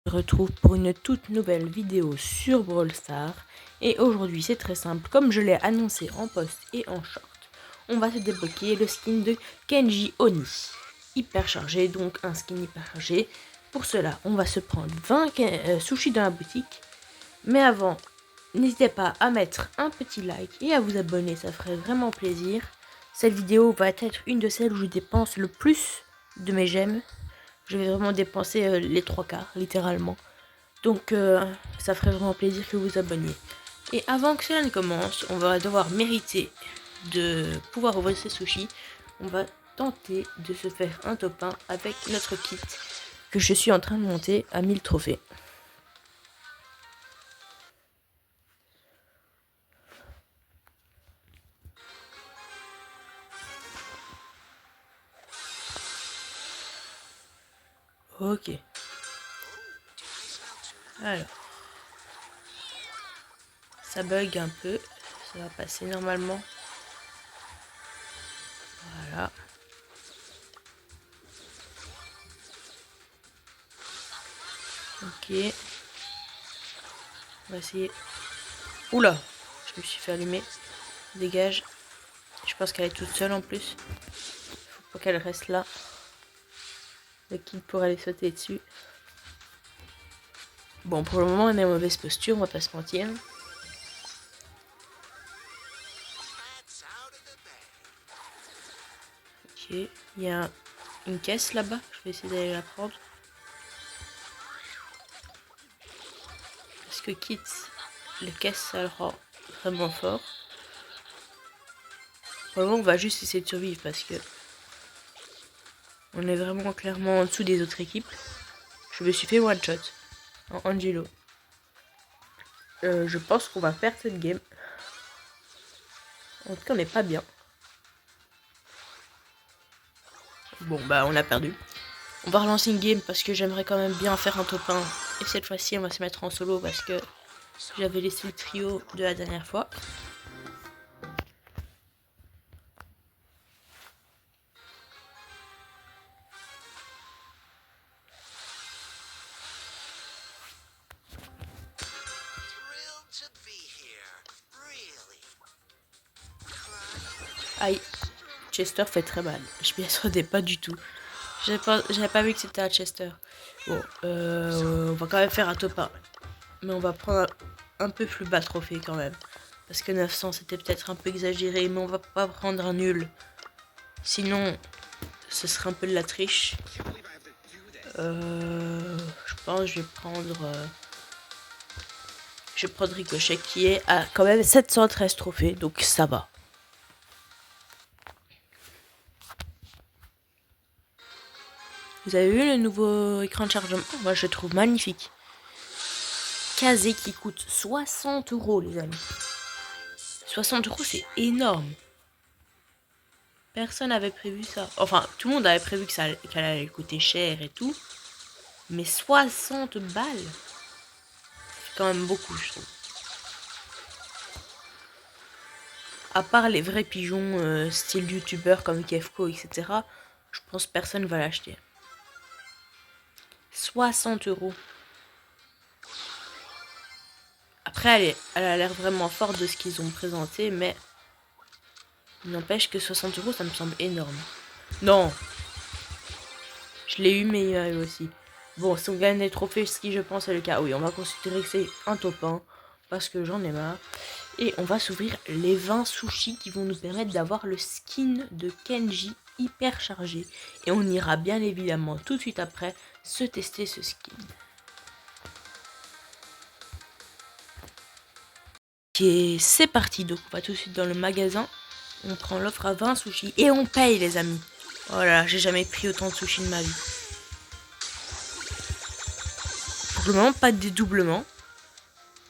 Retrouve pour une toute nouvelle vidéo sur Brawl Stars. Et aujourd'hui c'est très simple, comme je l'ai annoncé en post et en short, on va se débloquer le skin de Kenji Oni. Hyper chargé, donc un skin hyper chargé. Pour cela, on va se prendre 20 sushis dans la boutique. Mais avant, n'hésitez pas à mettre un petit like et à vous abonner, ça ferait vraiment plaisir. Cette vidéo va être une de celles où je dépense le plus de mes gemmes. Je vais vraiment dépenser les 3 quarts, littéralement. Donc, ça ferait vraiment plaisir que vous vous abonniez. Et avant que cela ne commence, on va devoir mériter de pouvoir ouvrir ces sushis. On va tenter de se faire un top 1 avec notre kit que je suis en train de monter à 1000 trophées. Ok. Alors. Ça bug un peu. Ça va passer normalement. Voilà. Ok. On va essayer. Oula! Je me suis fait allumer. Dégage. Je pense qu'elle est toute seule en plus. Faut pas qu'elle reste là. Le kill pourrait aller sauter dessus. Bon, pour le moment, on est en mauvaise posture, on va pas se mentir. Ok, il y a une caisse là-bas. Je vais essayer d'aller la prendre. Parce que quitte les caisses, ça le rend vraiment fort. Pour le moment, on va juste essayer de survivre parce que on est vraiment clairement en dessous des autres équipes. Je me suis fait one shot en Angelo. Je pense qu'on va perdre cette game. En tout cas, on n'est pas bien. Bon, bah, on a perdu. On va relancer une game parce que j'aimerais quand même bien faire un top 1. Et cette fois-ci, on va se mettre en solo parce que j'avais laissé le trio de la dernière fois. Aïe, Chester fait très mal. Je m'y attendais pas du tout. J'avais pas vu que c'était à Chester. Bon, on va quand même faire un top 1. Mais on va prendre un peu plus bas trophée quand même. Parce que 900 c'était peut-être un peu exagéré. Mais on va pas prendre un nul. Sinon, ce serait un peu de la triche. Je pense que je vais prendre... je vais prendre Ricochet qui est à quand même 713 trophées. Donc ça va. Vous avez vu le nouveau écran de chargement? Moi je le trouve magnifique. Kazé qui coûte 60 €, les amis. 60 € c'est énorme. Personne n'avait prévu ça. Enfin, tout le monde avait prévu que qu'elle allait coûter cher et tout. Mais 60 balles, c'est quand même beaucoup, je trouve. À part les vrais pigeons style youtubeur comme Kefko, etc. Je pense que personne va l'acheter. 60 €. Après, elle a l'air vraiment forte de ce qu'ils ont présenté, mais il n'empêche que 60 €, ça me semble énorme. Non. Je l'ai eu, mais il y a eu aussi. Bon, si on gagne les trophées, ce qui je pense est le cas, oui, on va considérer que c'est un top 1, parce que j'en ai marre. Et on va s'ouvrir les 20 sushis qui vont nous permettre d'avoir le skin de Kenji hyper chargé. Et on ira bien évidemment tout de suite après se tester ce skin. Ok, c'est parti, donc on va tout de suite dans le magasin. On prend l'offre à 20 sushis et on paye, les amis. Voilà, j'ai jamais pris autant de sushis de ma vie. Pour le moment, pas de dédoublement.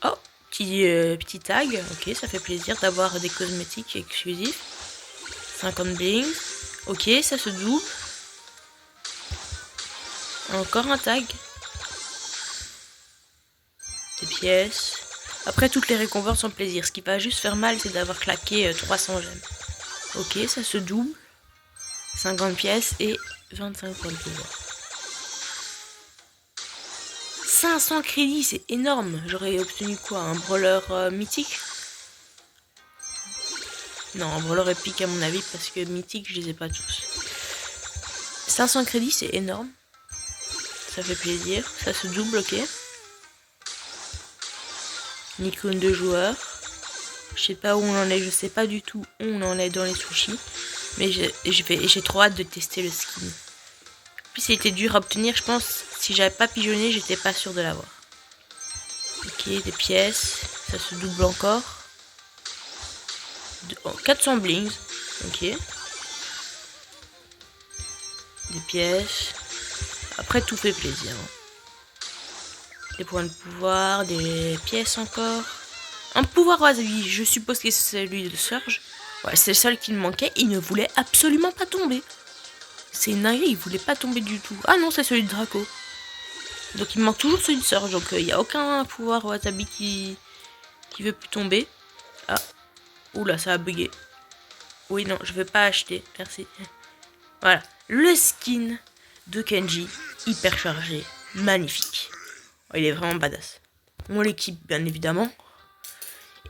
Oh, petit tag. Ok, ça fait plaisir d'avoir des cosmétiques exclusifs. 50 bling. Ok, ça se double. Encore un tag. Des pièces. Après, toutes les récompenses sont plaisir. Ce qui va juste faire mal, c'est d'avoir claqué 300 gemmes. Ok, ça se double. 50 pièces et 25 points de pouvoir. 500 crédits, c'est énorme. J'aurais obtenu quoi? Un brawler mythique? Non, un brawler épique à mon avis, parce que mythique, je les ai pas tous. 500 crédits, c'est énorme. Ça fait plaisir. Ça se double, ok. Icône de joueur. Je sais pas où on en est, je sais pas du tout où on en est dans les sushis. Mais j'ai trop hâte de tester le skin. En plus, il était dur à obtenir, je pense. Si j'avais pas pigeonné, j'étais pas sûr de l'avoir. Ok, des pièces. Ça se double encore. 400 blings. Ok. Des pièces. Après, tout fait plaisir. Des points de pouvoir, des pièces encore. Un pouvoir wasabi, je suppose que c'est celui de Surge. Ouais, c'est le seul qui me manquait. Il ne voulait absolument pas tomber. C'est une dinguerie, il voulait pas tomber du tout. Ah non, c'est celui de Draco. Donc il me manque toujours celui de Surge. Donc il n'y a aucun pouvoir wasabi qui veut plus tomber. Ah. Oula, ça a bugué. Oui, non, je veux pas acheter. Merci. Voilà. Le skin de Kenji. Hyper chargé. Magnifique. Oh, il est vraiment badass. On l'équipe, bien évidemment.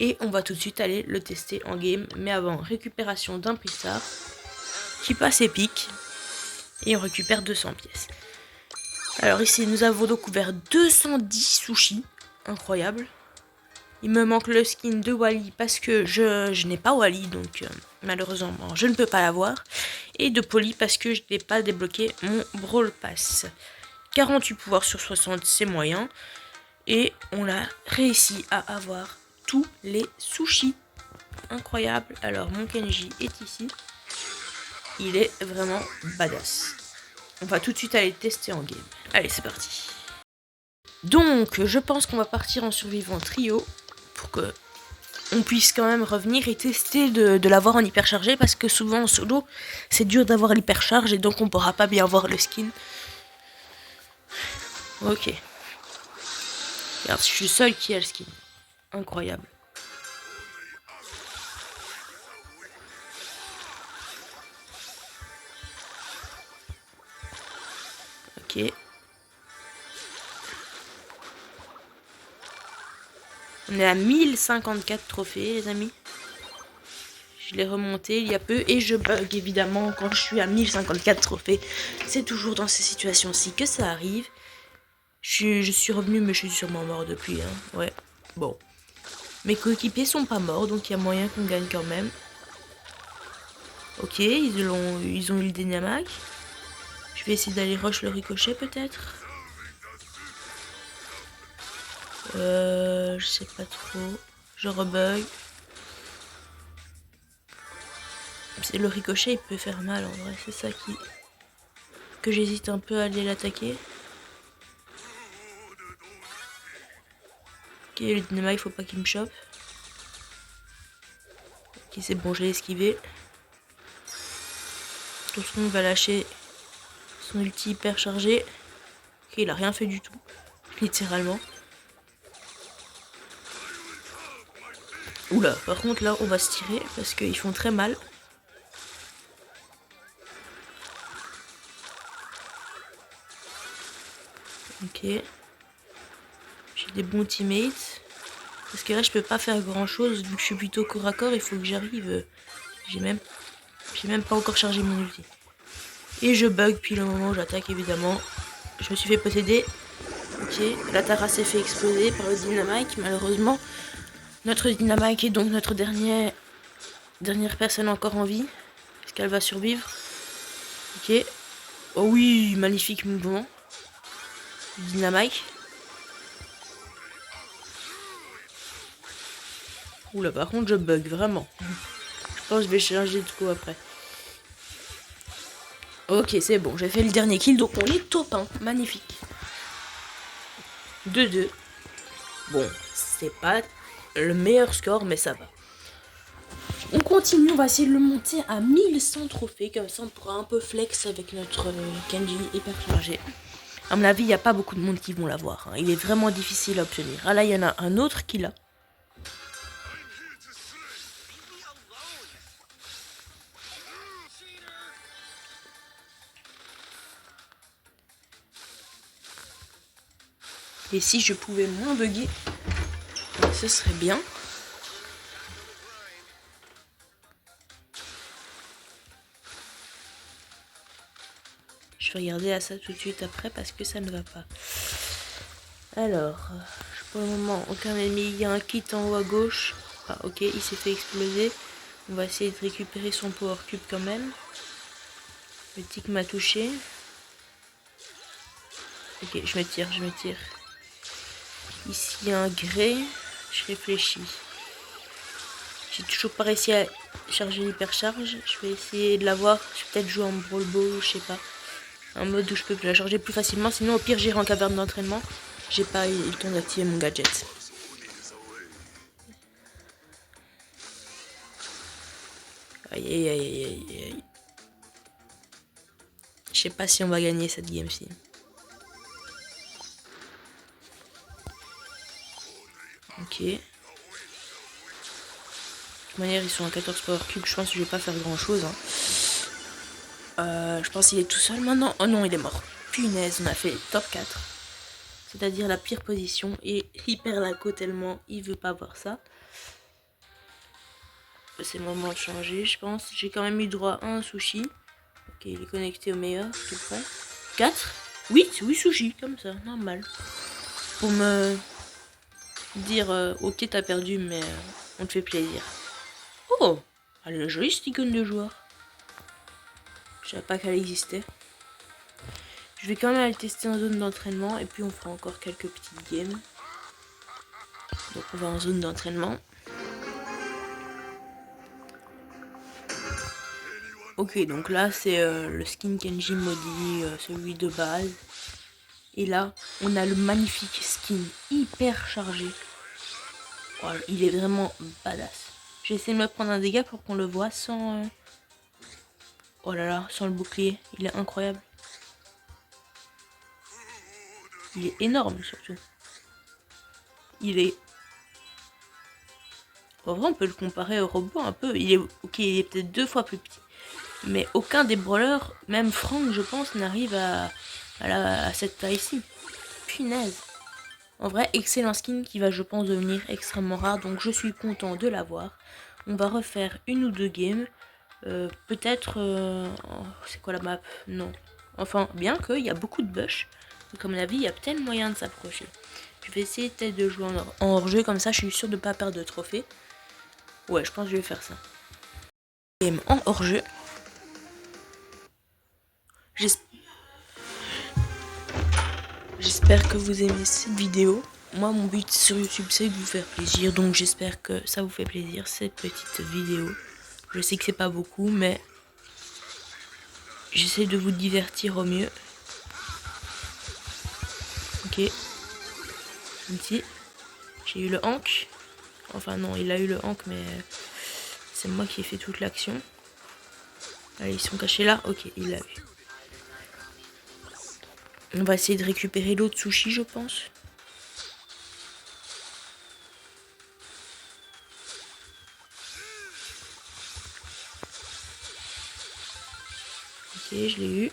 Et on va tout de suite aller le tester en game. Mais avant, récupération d'un pristard qui passe épique. Et on récupère 200 pièces. Alors ici, nous avons donc ouvert 210 sushis. Incroyable. Il me manque le skin de Wally parce que je n'ai pas Wally. Donc malheureusement, je ne peux pas l'avoir. Et de Polly parce que je n'ai pas débloqué mon Brawl Pass. 48 pouvoirs sur 60, c'est moyen. Et on a réussi à avoir tous les sushis. Incroyable. Alors mon Kenji est ici. Il est vraiment badass. On va tout de suite aller le tester en game. Allez, c'est parti. Donc, je pense qu'on va partir en survivant trio. Pour que on puisse quand même revenir et tester de l'avoir en hyperchargé. Parce que souvent en solo, c'est dur d'avoir l'hypercharge. Et donc on pourra pas bien voir le skin. Ok. Regarde, je suis seul qui a le skin. Incroyable. Ok. On est à 1054 trophées, les amis. Je l'ai remonté il y a peu et je bug évidemment quand je suis à 1054 trophées. C'est toujours dans ces situations-ci que ça arrive. Je suis revenu, mais je suis sûrement mort depuis. Hein. Ouais, bon. Mes coéquipiers sont pas morts, donc il y a moyen qu'on gagne quand même. Ok, ils ont eu le dynamite. Je vais essayer d'aller rush le ricochet peut-être. Je sais pas trop. Je rebug. C'est le ricochet, il peut faire mal en vrai. C'est ça que j'hésite un peu à aller l'attaquer. Ok, le dynamite, il faut pas qu'il me chope. Ok, c'est bon, je l'ai esquivé. De toute façon, il va lâcher son ulti hyper chargé. Ok, il a rien fait du tout. Littéralement. Oula, par contre, là, on va se tirer parce qu'ils font très mal. Ok. J'ai des bons teammates. Parce que là, je peux pas faire grand chose. Vu que je suis plutôt corps à corps, il faut que j'arrive. J'ai même pas encore chargé mon ulti. Et je bug puis le moment où j'attaque, évidemment. Je me suis fait posséder. Ok. La Tara s'est fait exploser par le dynamite, malheureusement. Notre dynamite est donc notre dernière personne encore en vie. Est-ce qu'elle va survivre? Ok. Oh oui, magnifique mouvement. Dynamite. Oula, par contre, je bug vraiment. Je pense que je vais changer de coup après. Ok, c'est bon, j'ai fait le dernier kill, donc on est top 1. Magnifique. 2-2. Bon, c'est pas le meilleur score, mais ça va. On continue, on va essayer de le monter à 1100 trophées, comme ça on pourra un peu flex avec notre Kenji hyper chargé. À mon avis, il n'y a pas beaucoup de monde qui vont l'avoir. Hein. Il est vraiment difficile à obtenir. Ah là, il y en a un autre qui l'a. Et si je pouvais moins bugger, ce serait bien. Je vais regarder à ça tout de suite après parce que ça ne va pas. Alors, pour le moment, aucun ennemi. Il y a un kit en haut à gauche. Ah, ok, il s'est fait exploser. On va essayer de récupérer son power cube quand même. Le tic m'a touché. Ok, je me tire. Ici, il y a un grès. Je réfléchis. J'ai toujours pas réussi à charger l'hypercharge. Je vais essayer de l'avoir. Je vais peut-être jouer en Brawl Ball, je sais pas. Un mode où je peux la charger plus facilement. Sinon, au pire, j'irai en caverne d'entraînement. J'ai pas eu le temps d'activer mon gadget. Aïe aïe aïe aïe aïe. Je sais pas si on va gagner cette game-ci. Ok. De toute manière, ils sont à 14 power cube. Je pense que je vais pas faire grand chose. Je pense qu'il est tout seul maintenant. Oh non, il est mort. Punaise, on a fait top 4. C'est-à-dire la pire position. Et hyper laco tellement il veut pas voir ça. C'est le moment de changer, je pense. J'ai quand même eu droit à un sushi. Ok, il est connecté au meilleur, tout près. 4 8 sushis, comme ça, normal. Pour me dire, ok, t'as perdu, mais on te fait plaisir. Oh, elle est jolie cette icône de joueur. Je savais pas qu'elle existait. Je vais quand même aller tester en zone d'entraînement et puis on fera encore quelques petites games. Donc on va en zone d'entraînement. Ok, donc là c'est le skin Kenji Modi, celui de base. Et là, on a le magnifique skin hyper chargé. Oh, il est vraiment badass. J'ai essayé de me prendre un dégât pour qu'on le voit sans... Oh là là, sans le bouclier. Il est incroyable. Il est énorme surtout. Il est... En vrai, on peut le comparer au robot un peu. Il est... Ok, il est peut-être 2 fois plus petit. Mais aucun des brawlers, même Frank, je pense, n'arrive à cette taille-ci. Punaise. En vrai, excellent skin qui va, je pense, devenir extrêmement rare. Donc, je suis content de l'avoir. On va refaire une ou deux games. Peut-être... c'est quoi la map? Non. Enfin, bien qu'il y a beaucoup de bush. Donc, à mon avis, il y a peut-être moyen de s'approcher. Je vais essayer peut-être de jouer en hors-jeu. Comme ça, je suis sûr de ne pas perdre de trophée. Ouais, je pense que je vais faire ça. Game en hors-jeu. J'espère que vous aimez cette vidéo. Moi, mon but sur YouTube, c'est de vous faire plaisir. Donc, j'espère que ça vous fait plaisir, cette petite vidéo. Je sais que c'est pas beaucoup, mais j'essaie de vous divertir au mieux. Ok. Ici, j'ai eu le Hank. Enfin, non, il a eu le Hank, mais c'est moi qui ai fait toute l'action. Allez, ils sont cachés là. Ok, il l'a eu. On va essayer de récupérer l'autre sushi, je pense. Ok, je l'ai eu.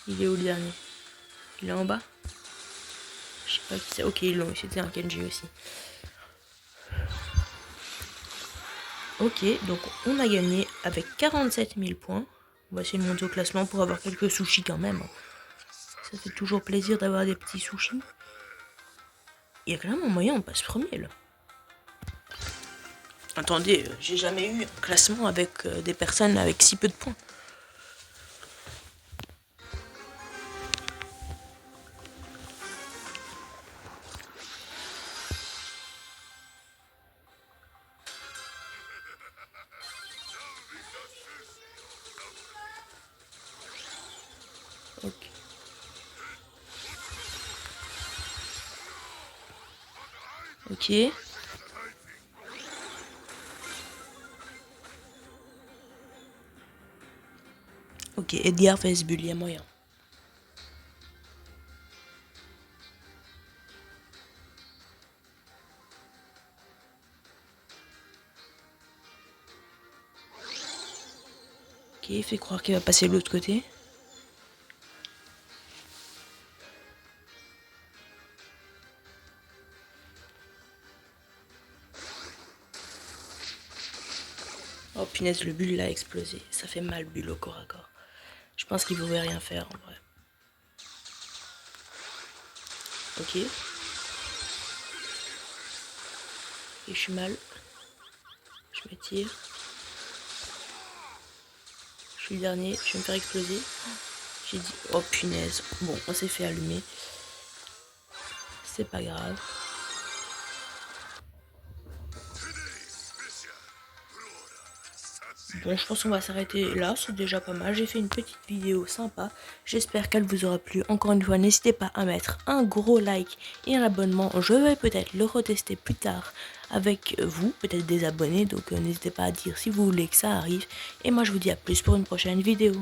Il est où le dernier? Il est en bas? Je sais pas qui c'est. Ok, ils l'ont eu. C'était un Kenji aussi. Ok, donc on a gagné avec 47 000 points. On va essayer de monter au classement pour avoir quelques sushis quand même. Ça fait toujours plaisir d'avoir des petits sushis. Il y a clairement moyen, on passe premier là. Attendez, j'ai jamais eu un classement avec des personnes avec si peu de points. Ok. Ok. Ok, Edgar vs Bull, il y a moyen. Ok, il fait croire qu'il va passer de l'autre côté. Oh punaise, le bulle a explosé. Ça fait mal, bulle au corps à corps. Je pense qu'il pouvait rien faire en vrai. Ok. Et je suis mal. Je me tire. Je suis le dernier. Je vais me faire exploser. J'ai dit, oh punaise. Bon, on s'est fait allumer. C'est pas grave. Bon, je pense qu'on va s'arrêter là, c'est déjà pas mal. J'ai fait une petite vidéo sympa. J'espère qu'elle vous aura plu. Encore une fois, n'hésitez pas à mettre un gros like et un abonnement. Je vais peut-être le retester plus tard avec vous, peut-être des abonnés. Donc n'hésitez pas à dire si vous voulez que ça arrive. Et moi, je vous dis à plus pour une prochaine vidéo.